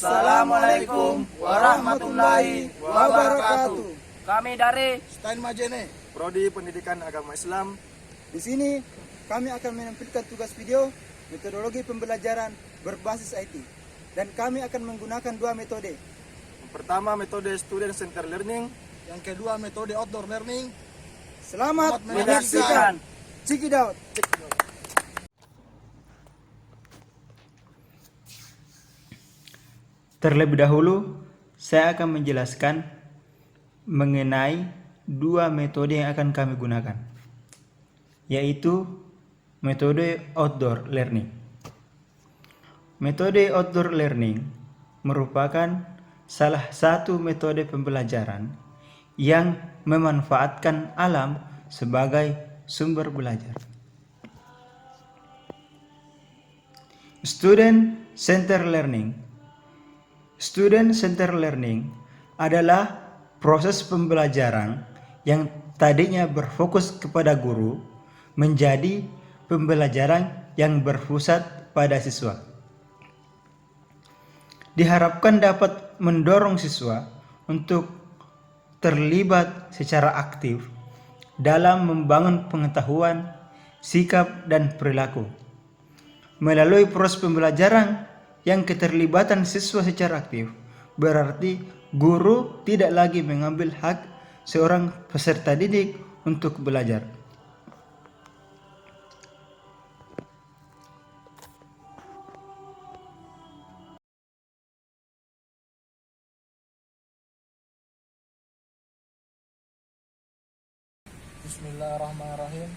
Assalamualaikum warahmatullahi wabarakatuh. Kami dari Stain Majene, Prodi Pendidikan Agama Islam. Di sini kami akan menampilkan tugas video metodologi pembelajaran berbasis IT, dan kami akan menggunakan dua metode. Yang pertama metode Student Center Learning. yang kedua metode outdoor learning. Selamat menyaksikan. Check it out. Terlebih dahulu, saya akan menjelaskan mengenai dua metode yang akan kami gunakan, yaitu metode outdoor learning. Metode outdoor learning merupakan salah satu metode pembelajaran yang memanfaatkan alam sebagai sumber belajar. Student Center Learning. Student Center Learning adalah proses pembelajaran yang tadinya berfokus kepada guru menjadi pembelajaran yang berpusat pada siswa. Diharapkan dapat mendorong siswa untuk terlibat secara aktif dalam membangun pengetahuan, sikap, dan perilaku. Melalui proses pembelajaran yang keterlibatan siswa secara aktif, berarti guru tidak lagi mengambil hak seorang peserta didik untuk belajar. Bismillahirrahmanirrahim.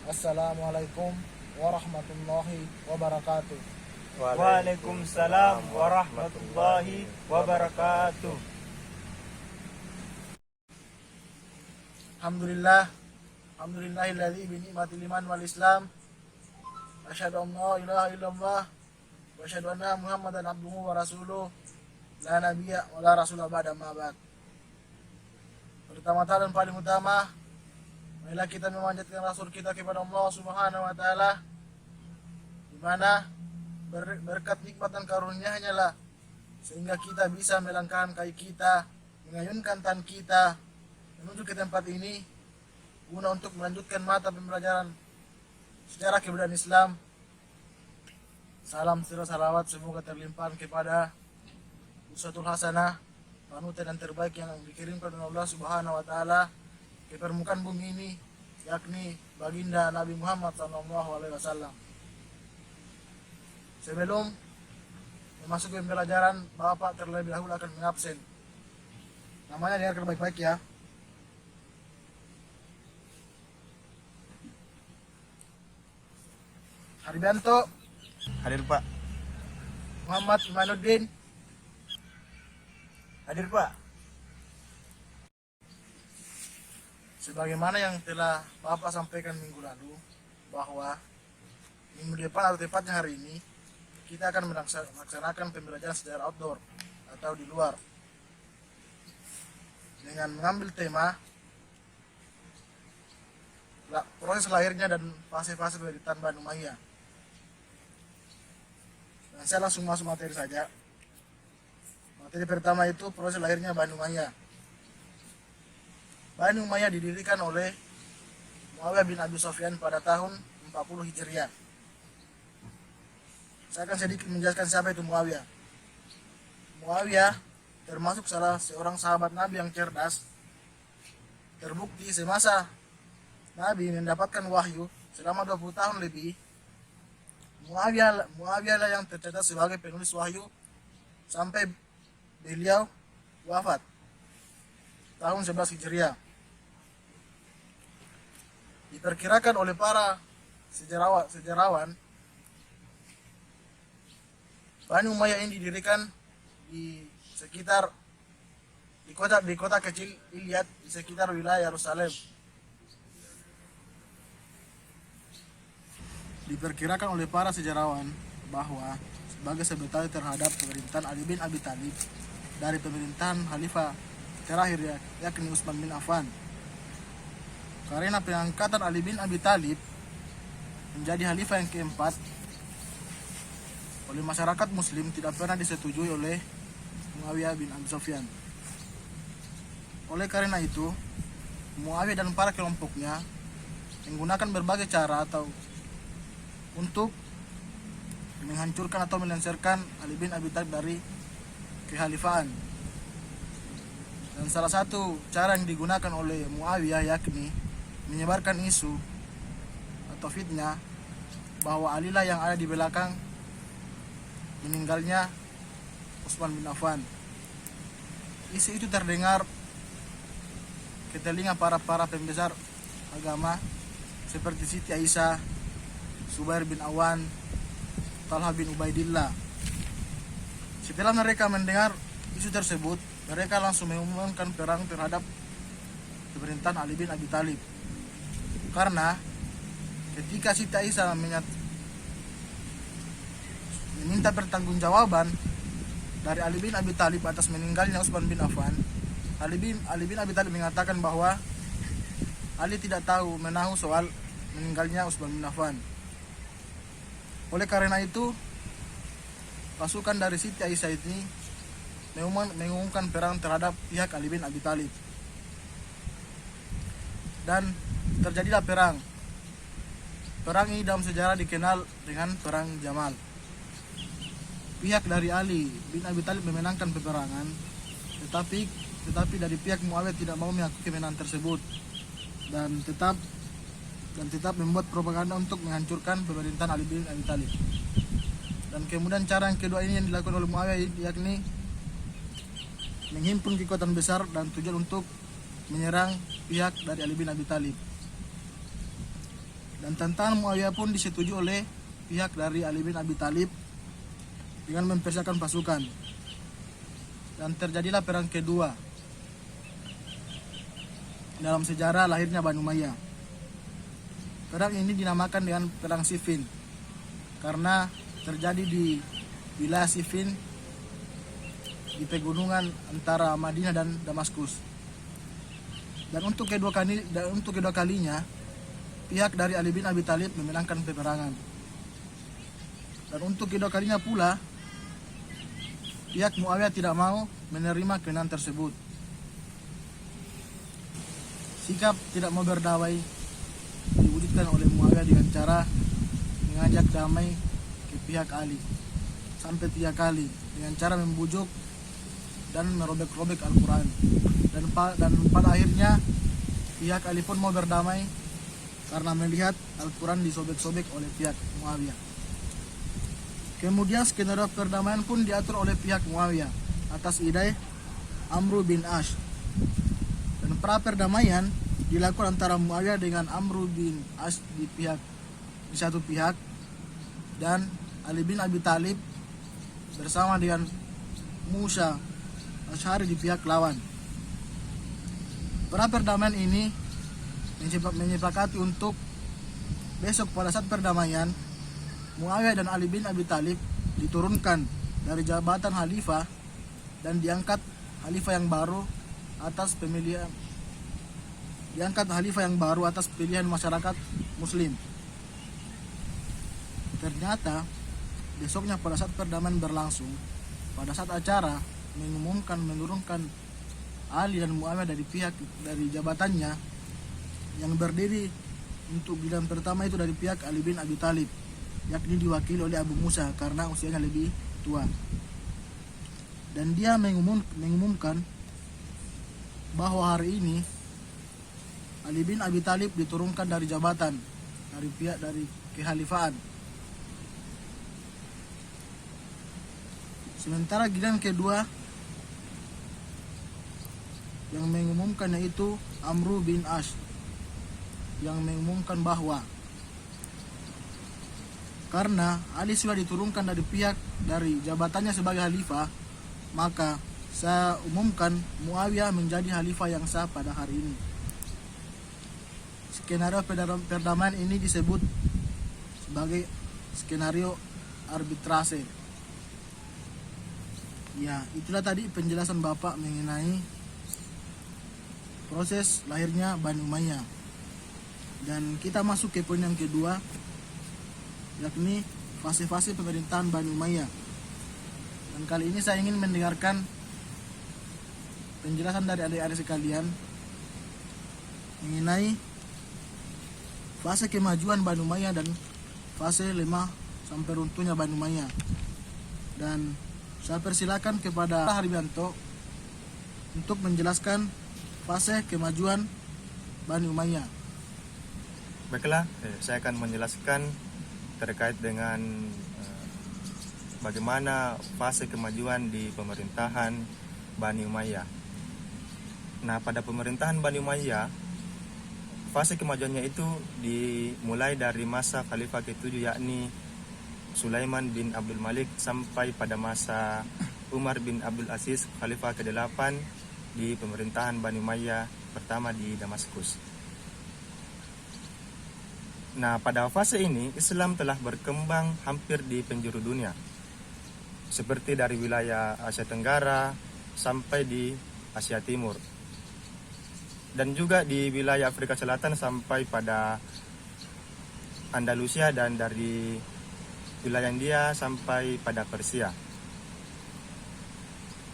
Assalamualaikum warahmatullahi wabarakatuh. Waalaikumsalam warahmatullahi wabarakatuh. Alhamdulillahilladzi bi ni'matil iman wal islam. Asyhadu an la ilaha illallah wa asyhadu anna Muhammadan abduhu wa rasuluh. La nabiyya wa la rasula ba'da ma ba'd. Pertama-tama dan paling utama, marilah kita memanjatkan rasul kita kepada Allah Subhanahu wa taala, di mana berkat nikmat dan karunia-Nya lah sehingga kita bisa melangkahkan kaki kita, mengayunkan tangan kita menuju ke tempat ini guna untuk melanjutkan mata pembelajaran sejarah kebudayaan Islam. Salam serta salawat semoga terlimpahkan kepada uswatul hasanah, panutan yang terbaik yang dikirimkan oleh Allah Subhanahu wa taala ke permukaan bumi ini, yakni baginda Nabi Muhammad SAW. Sebelum memasuki pembelajaran, Bapak terlebih dahulu akan mengabsen. Namanya dengarkan baik-baik ya. Harbianto. Hadir Pak. Muhammad Imanuddin. Hadir Pak. Sebagaimana yang telah Bapak sampaikan minggu lalu, bahwa minggu depan atau tepatnya hari ini kita akan melaksanakan pembelajaran secara outdoor atau di luar dengan mengambil tema proses lahirnya dan fase-fase pemerintahan Bani Umayyah. Dan saya langsung masuk materi saja. Materi pertama itu proses lahirnya Bani Umayyah. Bani Umayyah didirikan oleh Muawiyah bin Abi Sufyan pada tahun 40 Hijriah. Saya akan sedikit menjelaskan siapa itu Muawiyah. Muawiyah termasuk salah seorang sahabat Nabi yang cerdas. Terbukti semasa Nabi mendapatkan wahyu selama 20 tahun lebih, Muawiyah lah yang tercatat sebagai penulis wahyu sampai beliau wafat tahun 11 Hijriah. Diperkirakan oleh para sejarawan Bani Umayyah ini didirikan di kota kecil Ilyat di sekitar wilayah Yerusalem. Diperkirakan oleh para sejarawan bahwa sebagai sebetal terhadap pemerintahan Ali bin Abi Thalib dari pemerintahan Khalifah terakhir yakni Utsman bin Affan. Karena pengangkatan Ali bin Abi Thalib menjadi khalifah yang keempat, oleh masyarakat muslim tidak pernah disetujui oleh Muawiyah bin Abi Sufyan. Oleh karena itu, Muawiyah dan para kelompoknya menggunakan berbagai cara untuk menghancurkan atau melengsarkan Ali bin Abi Thalib dari kekhalifahan. Dan salah satu cara yang digunakan oleh Muawiyah yakni menyebarkan isu atau fitnah bahwa Ali lah yang ada di belakang meninggalnya Utsman bin Affan. Isu itu terdengar ke telinga para pembesar agama seperti Siti Aisyah, Zubair bin Awan, Talha bin Ubaidillah. Setelah mereka mendengar isu tersebut, mereka langsung mengumumkan perang terhadap pemerintahan Ali bin Abi Thalib. Karena ketika Siti Aisyah meminta pertanggungjawaban dari Ali bin Abi Thalib atas meninggalnya Utsman bin Affan, Ali bin Abi Thalib mengatakan bahwa Ali tidak tahu menahu soal meninggalnya Utsman bin Affan. Oleh karena itu, pasukan dari Siti Aisyah ini mengumumkan perang terhadap pihak Ali bin Abi Thalib. Dan terjadilah perang. Perang ini dalam sejarah dikenal dengan Perang Jamal. Pihak dari Ali bin Abi Thalib memenangkan peperangan, tetapi dari pihak Muawiyah tidak mau mengakui kemenangan tersebut dan tetap membuat propaganda untuk menghancurkan pemerintahan Ali bin Abi Thalib. Dan kemudian cara yang kedua ini yang dilakukan oleh Muawiyah yakni menghimpun kekuatan besar dan tujuan untuk menyerang pihak dari Ali bin Abi Thalib. Dan tantangan Muawiyah pun disetujui oleh pihak dari Ali bin Abi Thalib dengan mempersiapkan pasukan. Dan terjadilah perang kedua dalam sejarah lahirnya Bani Umayyah. Perang ini dinamakan dengan Perang Siffin karena terjadi di wilayah Siffin di pegunungan antara Madinah dan Damaskus. Dan untuk kedua kalinya pihak dari Ali bin Abi Thalib memenangkan peperangan. Dan untuk kedua kalinya pula pihak Muawiyah tidak mau menerima kemenangan tersebut. Sikap tidak mau berdamai diwujudkan oleh Muawiyah dengan cara mengajak damai ke pihak Ali sampai 3 kali dengan cara membujuk dan merobek-robek Al-Quran. Dan pada akhirnya pihak Ali pun mau berdamai karena melihat Al-Quran disobek-sobek oleh pihak Muawiyah. Kemudian skenario perdamaian pun diatur oleh pihak Muawiyah atas ide Amru bin Ash. Dan pra perdamaian dilakukan antara Muawiyah dengan Amru bin Ash di satu pihak dan Ali bin Abi Thalib bersama dengan Musa Asy'ari di pihak lawan. Pra perdamaian ini menyepakati untuk besok pada saat perdamaian Muawiyah dan Ali bin Abi Thalib diturunkan dari jabatan khalifah dan diangkat khalifah yang baru atas pilihan masyarakat muslim. Ternyata besoknya pada saat perdamaian berlangsung, pada saat acara mengumumkan menurunkan Ali dan Muawiyah dari jabatannya yang berdiri untuk bidang pertama itu dari pihak Ali bin Abi Thalib, yakni diwakili oleh Abu Musa karena usianya lebih tua. Dan dia mengumumkan bahwa hari ini Ali bin Abi Thalib diturunkan dari jabatan dari pihak dari kekhalifahan. Sementara giliran kedua yang mengumumkan yaitu Amru bin Ash yang mengumumkan bahwa karena Ali sudah diturunkan dari jabatannya sebagai khalifah, maka saya umumkan Muawiyah menjadi khalifah yang sah pada hari ini. Skenario perdamaian ini disebut sebagai skenario arbitrase. Ya, itulah tadi penjelasan Bapak mengenai proses lahirnya Bani Umayyah. Dan kita masuk ke poin yang kedua, yakni fase-fase pemerintahan Bani Umayyah. Dan kali ini saya ingin mendengarkan penjelasan dari adik-adik sekalian mengenai fase kemajuan Bani Umayyah dan fase lemah sampai runtuhnya Bani Umayyah. Dan saya persilakan kepada Harbianto untuk menjelaskan fase kemajuan Bani Umayyah. Baiklah, saya akan menjelaskan terkait dengan bagaimana fase kemajuan di pemerintahan Bani Umayyah. Nah, pada pemerintahan Bani Umayyah, fase kemajuannya itu dimulai dari masa Khalifah ke-7 yakni Sulaiman bin Abdul Malik sampai pada masa Umar bin Abdul Aziz, Khalifah ke-8 di pemerintahan Bani Umayyah pertama di Damaskus. Nah, pada fase ini Islam telah berkembang hampir di penjuru dunia, seperti dari wilayah Asia Tenggara sampai di Asia Timur, dan juga di wilayah Afrika Selatan sampai pada Andalusia, dan dari wilayah India sampai pada Persia.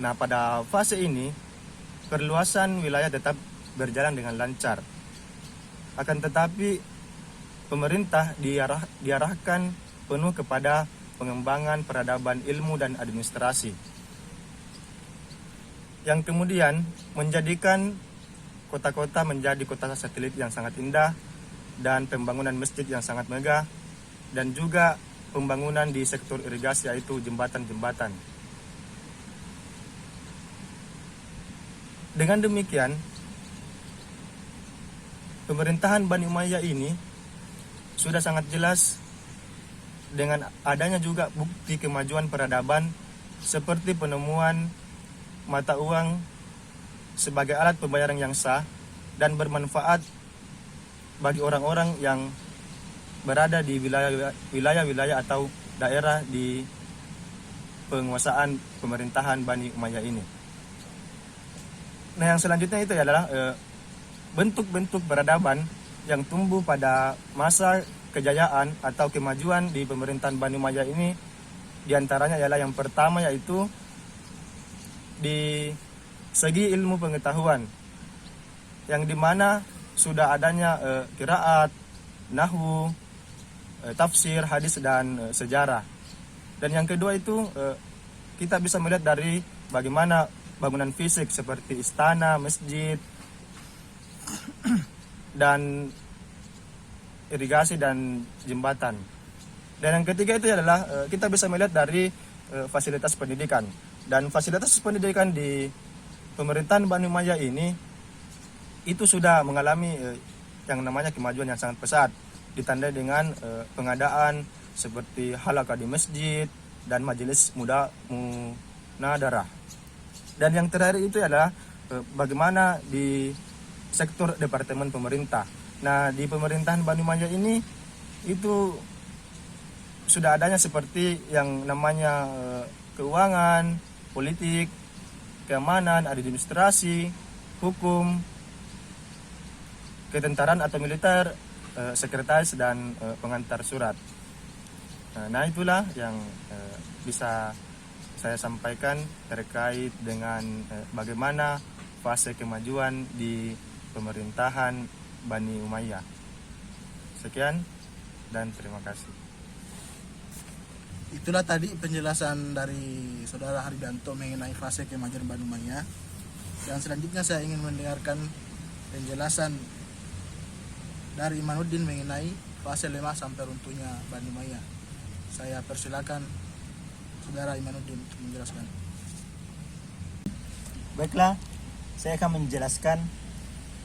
Nah, pada fase ini perluasan wilayah tetap berjalan dengan lancar. Akan tetapi pemerintah diarahkan penuh kepada pengembangan peradaban ilmu dan administrasi, yang kemudian menjadikan kota-kota menjadi kota satelit yang sangat indah, dan pembangunan masjid yang sangat megah, dan juga pembangunan di sektor irigasi yaitu jembatan-jembatan. Dengan demikian, pemerintahan Bani Umayyah ini sudah sangat jelas dengan adanya juga bukti kemajuan peradaban seperti penemuan mata uang sebagai alat pembayaran yang sah dan bermanfaat bagi orang-orang yang berada di wilayah-wilayah atau daerah di penguasaan pemerintahan Bani Umayyah ini. Nah, yang selanjutnya itu adalah bentuk-bentuk peradaban yang tumbuh pada masa kejayaan atau kemajuan di pemerintahan Bani Umayyah ini. Diantaranya ialah yang pertama yaitu di segi ilmu pengetahuan, yang dimana sudah adanya qiraat, nahwu, tafsir, hadis, dan sejarah. Dan yang kedua itu kita bisa melihat dari bagaimana bangunan fisik seperti istana, masjid, dan irigasi dan jembatan. Dan yang ketiga itu adalah kita bisa melihat dari fasilitas pendidikan. Dan fasilitas pendidikan di pemerintahan Bani Umayyah ini itu sudah mengalami yang namanya kemajuan yang sangat pesat, ditandai dengan pengadaan seperti halaqah di masjid dan majelis munadarah. Dan yang terakhir itu adalah bagaimana di sektor departemen pemerintah. Nah, di pemerintahan Bani Umayyah ini itu sudah adanya seperti yang namanya keuangan, politik, keamanan, administrasi, hukum, ketentaraan atau militer, sekretaris, dan pengantar surat. Nah, itulah yang bisa saya sampaikan terkait dengan bagaimana fase kemajuan di pemerintahan Bani Umayyah. Sekian dan terima kasih. Itulah tadi penjelasan dari Saudara Harbianto mengenai fase kemajuan Bani Umayyah. Dan selanjutnya saya ingin mendengarkan penjelasan dari Imanuddin mengenai fase lemah sampai runtuhnya Bani Umayyah. Saya persilakan Saudara Imanuddin untuk menjelaskan. Baiklah, saya akan menjelaskan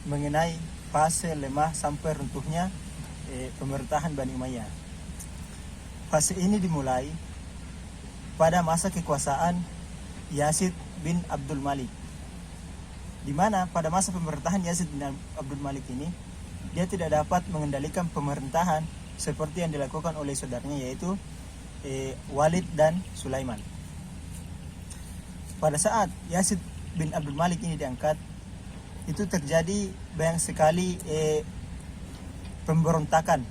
mengenai fase lemah sampai runtuhnya pemerintahan Bani Umayyah. Fase ini dimulai pada masa kekuasaan Yazid bin Abdul Malik, di mana pada masa pemerintahan Yazid bin Abdul Malik ini dia tidak dapat mengendalikan pemerintahan seperti yang dilakukan oleh saudaranya yaitu Walid dan Sulaiman. Pada saat Yazid bin Abdul Malik ini diangkat, itu terjadi banyak sekali pemberontakan.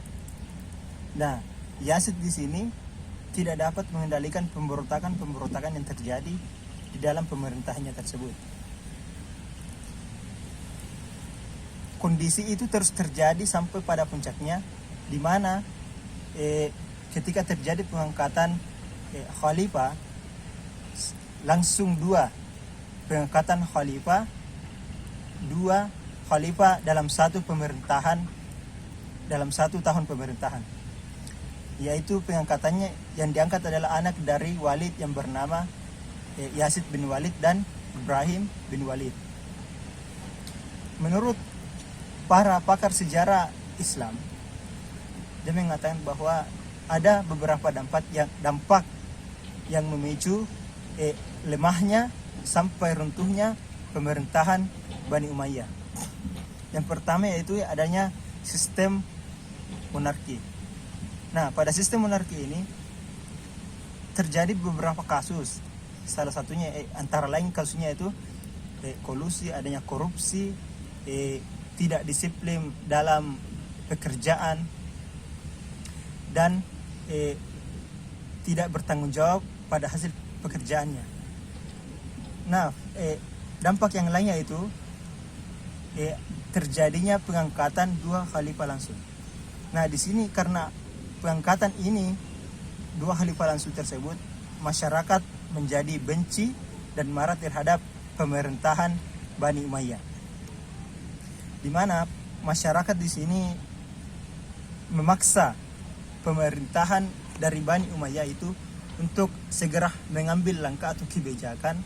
Nah, Yazid di sini tidak dapat mengendalikan pemberontakan yang terjadi di dalam pemerintahannya tersebut. Kondisi itu terus terjadi sampai pada puncaknya, di mana ketika terjadi pengangkatan khalifah, langsung dua pengangkatan khalifah, dua khalifah dalam satu pemerintahan, dalam 1 tahun pemerintahan, yaitu pengangkatannya yang diangkat adalah anak dari Walid yang bernama Yazid bin Walid dan Ibrahim bin Walid. Menurut para pakar sejarah Islam, dia mengatakan bahwa ada beberapa dampak yang memicu lemahnya sampai runtuhnya pemerintahan Bani Umayyah. Yang pertama yaitu adanya sistem monarki. Nah, pada sistem monarki ini terjadi beberapa kasus. Salah satunya antara lain kasusnya itu kolusi, adanya korupsi, tidak disiplin dalam pekerjaan, dan tidak bertanggung jawab pada hasil pekerjaannya. Nah, dampak yang lainnya itu terjadinya pengangkatan 2 khalifah langsung. Nah, di sini karena pengangkatan ini 2 khalifah langsung tersebut, masyarakat menjadi benci dan marah terhadap pemerintahan Bani Umayyah. Di mana masyarakat di sini memaksa pemerintahan dari Bani Umayyah itu untuk segera mengambil langkah atau kebijakan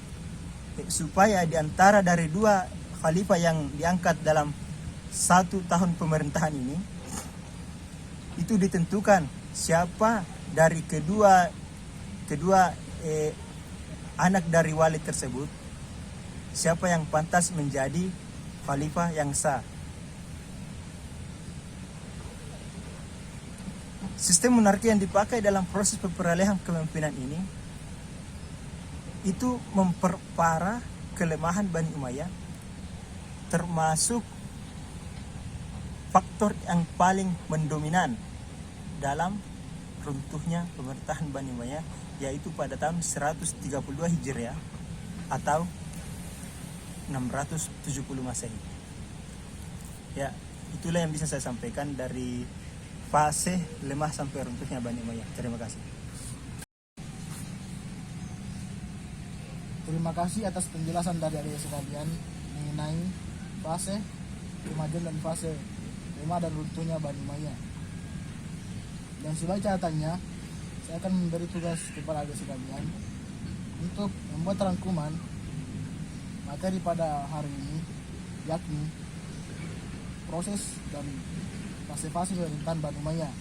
supaya di antara dari 2 khalifah yang diangkat dalam 1 tahun pemerintahan ini itu ditentukan siapa dari kedua anak dari Walid tersebut, siapa yang pantas menjadi khalifah yang sah. Sistem monarki yang dipakai dalam proses peralihan kepemimpinan ini itu memperparah kelemahan Bani Umayyah, termasuk faktor yang paling mendominan dalam runtuhnya pemerintahan Bani Umayyah, yaitu pada tahun 132 Hijriah atau 670 Masehi. Ya, itulah yang bisa saya sampaikan dari fase lemah sampai runtuhnya Bani Umayyah. Terima kasih. Terima kasih atas penjelasan dari adik sekalian mengenai fase kemajuan dan fase lemah dan runtuhnya Bani Umayyah. Dan sebagai catatannya, saya akan memberi tugas kepada adik sekalian untuk membuat rangkuman materi pada hari ini, yakni proses dan fase-fase pemerintahan Bani Umayyah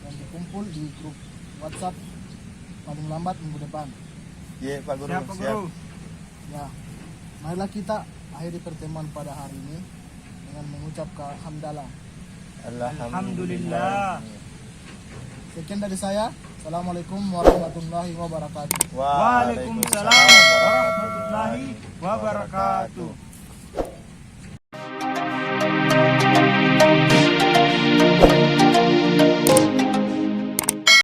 yang dikumpul di grup WhatsApp paling lambat minggu depan. Iya, Pak Guru. Siap, Pak Guru. Ya, marilah kita akhiri pertemuan pada hari ini dengan mengucapkan hamdalah. Alhamdulillah. Sekian dari saya. Assalamualaikum warahmatullahi wabarakatuh. Waalaikumsalam warahmatullahi wabarakatuh.